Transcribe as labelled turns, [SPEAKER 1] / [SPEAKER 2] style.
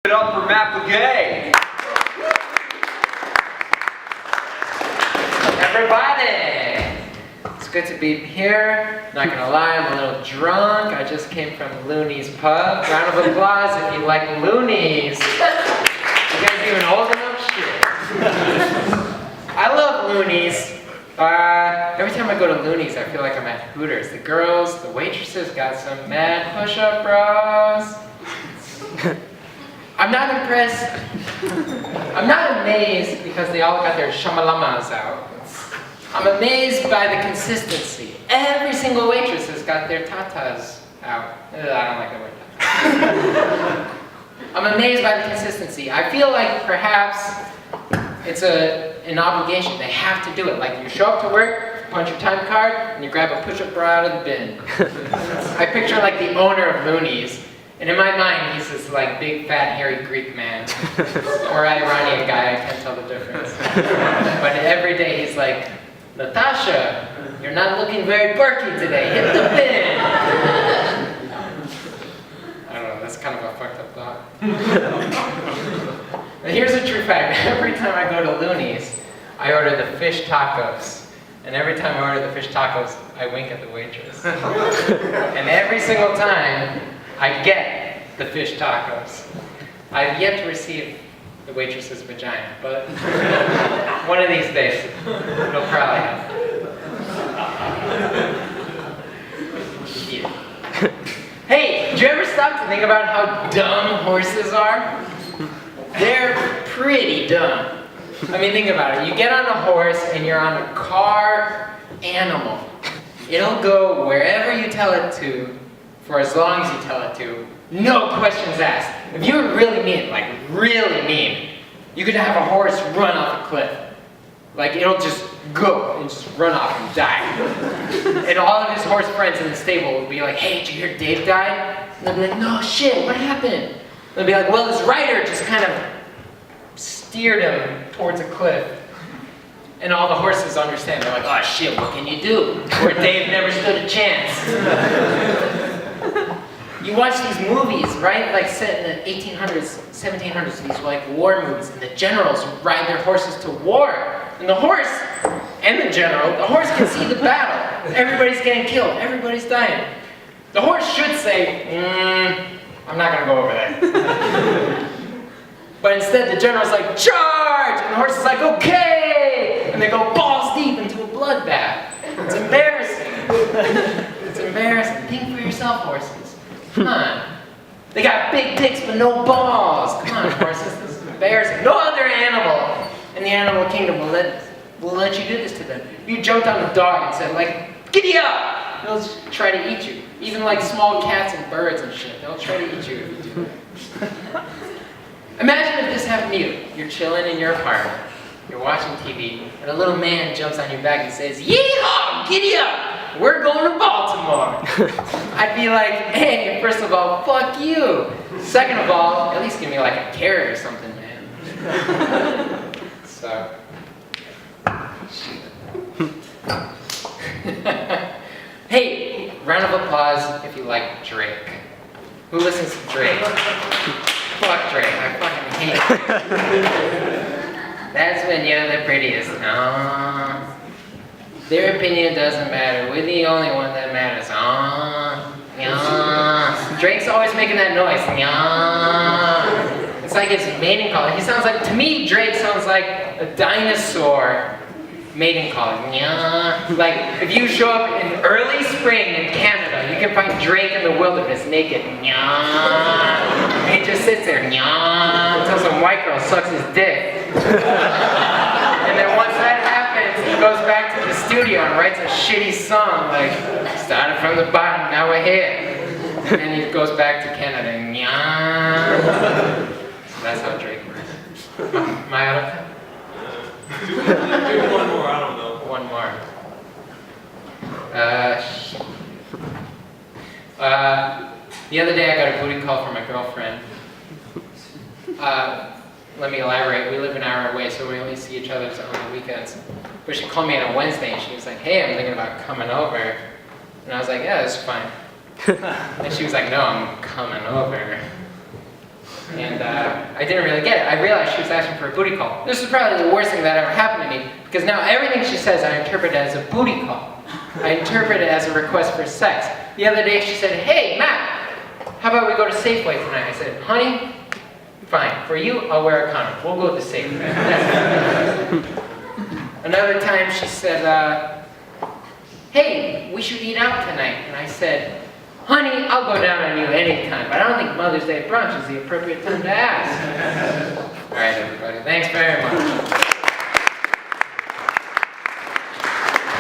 [SPEAKER 1] Give it up for Begué.
[SPEAKER 2] Everybody! It's good to be here. Not gonna lie, I'm a little drunk. I just came from Looney's pub. Round of applause if you like Looney's. You guys even old enough? Shit. I love Looney's. Every time I go to Looney's, I feel like I'm at Hooters. The girls, the waitresses got some mad push-up bras. I'm not impressed. I'm not amazed because they all got their shamalamas out. I'm amazed by the consistency. Every single waitress has got their tatas out. I don't like the word tata. I'm amazed by the consistency. I feel like perhaps it's an obligation. They have to do it. Like you show up to work, punch your time card, and you grab a push-up bra out of the bin. I picture like the owner of Looney's. And in my mind, he's this like big, fat, hairy Greek man. Or Iranian guy, I can't tell the difference. But every day he's like, Natasha, you're not looking very Berkey today, hit the bin! I don't know, that's kind of a fucked up thought. But here's a true fact, every time I go to Looney's, I order the fish tacos. And every time I order the fish tacos, I wink at the waitress. And every single time, I get the fish tacos. I've yet to receive the waitress's vagina, but one of these days, it'll probably happen. Shit. Hey, did you ever stop to think about how dumb horses are? They're pretty dumb. I mean, think about it. You get on a horse and you're on a car animal. It'll go wherever you tell it to, for as long as you tell it to, no questions asked. If you were really mean, like really mean, you could have a horse run off a cliff. Like it'll just go and just run off and die. And all of his horse friends in the stable will be like, hey, did you hear Dave died? And they'll be like, no shit, what happened? And they'll be like, well, his rider just kind of steered him towards a cliff. And all the horses understand. They're like, oh shit, what can you do? Or Dave never stood a chance. You watch these movies, right? Like set in the 1800s, 1700s, these like war movies, and the generals ride their horses to war. And the horse, and the general, the horse can see the battle. Everybody's getting killed, everybody's dying. The horse should say, I'm not gonna go over there. But instead the general's like, charge! And the horse is like, okay! And they go balls deep into a bloodbath. It's embarrassing. It's embarrassing. Think for yourself, horses. Come on. They got big dicks but no balls. Come on, horses. This is embarrassing. No other animal in the animal kingdom will let you do this to them. If you jumped on a dog and said, like, giddy up! They'll just try to eat you. Even like small cats and birds and shit. They'll try to eat you if you do that. Imagine if this happened to you. You're chilling in your apartment. You're watching TV, and a little man jumps on your back and says, yeehaw, giddy up! We're going to Baltimore. I'd be like, hey, first of all, fuck you. Second of all, at least give me like a carrot or something, man. So. Hey, round of applause if you like Drake. Who listens to Drake? Fuck Drake, I fucking hate Drake. That's when you're the prettiest. Aww. Their opinion doesn't matter. We're the only one that matters. Aww. Yeah. Drake's always making that noise. Yeah. It's like his mating call. He sounds like, to me, Drake sounds like a dinosaur mating call. Yeah. Like, if you show up in early spring in Canada, you can find Drake in the wilderness naked. Yeah. And he just sits there. Yeah. Until some white girl sucks his dick. And then once that happens, he goes back to the studio and writes a shitty song like, started from the bottom, now we're here. And then he goes back to Canada and so that's how Drake works. Am I out of time?
[SPEAKER 1] Do one more, I don't know.
[SPEAKER 2] One more. The other day I got a booty call from my girlfriend. Let me elaborate. We live an hour away, so we only see each other on the weekends. But she called me on a Wednesday, and she was like, hey, I'm thinking about coming over. And I was like, yeah, that's fine. And she was like, no, I'm coming over. And I didn't really get it. I realized she was asking for a booty call. This is probably the worst thing that ever happened to me, because now everything she says I interpret as a booty call. I interpret it as a request for sex. The other day she said, "Hey, Matt, how about we go to Safeway tonight?" I said, "Honey, fine. For you, I'll wear a condom. We'll go to Safeway." Another time she said, "Hey, we should eat out tonight." And I said, "Honey, I'll go down on you anytime, but I don't think Mother's Day brunch is the appropriate time to ask." All right, everybody. Thanks very much.